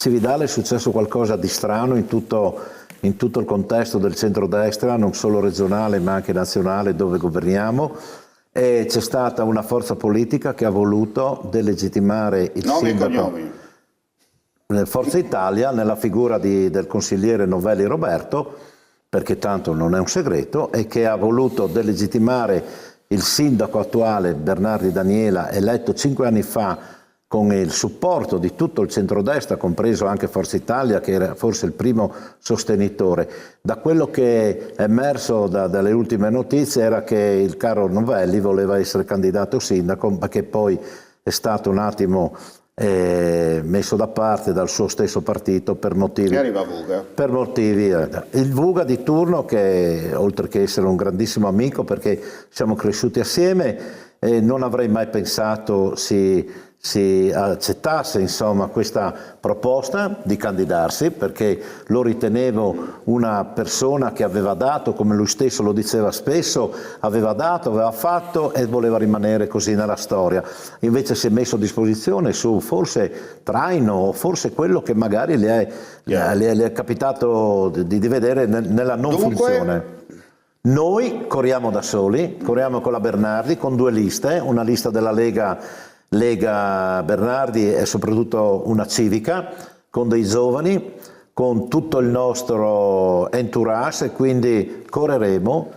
Cividale è successo qualcosa di strano in tutto il contesto del centrodestra, non solo regionale ma anche nazionale dove governiamo, e c'è stata una forza politica che ha voluto delegittimare il Nomi e sindaco. cognomi. Forza Italia nella figura del consigliere Novelli Roberto, perché tanto non è un segreto, e che ha voluto delegittimare il sindaco attuale Bernardi Daniela, eletto 5 anni fa con il supporto di tutto il centrodestra, compreso anche Forza Italia, che era forse il primo sostenitore. Da quello che è emerso dalle ultime notizie era che il caro Novelli voleva essere candidato sindaco, ma che poi è stato un attimo messo da parte dal suo stesso partito per motivi. E arriva Vuga. Per motivi. Il Vuga di turno, che oltre che essere un grandissimo amico, perché siamo cresciuti assieme, non avrei mai pensato si accettasse insomma questa proposta di candidarsi, perché lo ritenevo una persona che aveva dato, come lui stesso lo diceva spesso, aveva dato, aveva fatto e voleva rimanere così nella storia. Invece si è messo a disposizione su forse traino o forse quello che magari gli è capitato di vedere nella non funzione. Noi corriamo da soli, corriamo con la Bernardi, con 2 liste, una lista della Lega Bernardi e soprattutto una civica, con dei giovani, con tutto il nostro entourage, e quindi correremo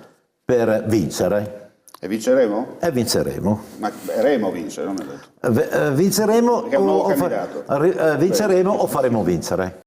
per vincere. E vinceremo? E vinceremo. Ma Remo vince, non è detto. Vinceremo Perché è un nuovo candidato. vinceremo o faremo vincere.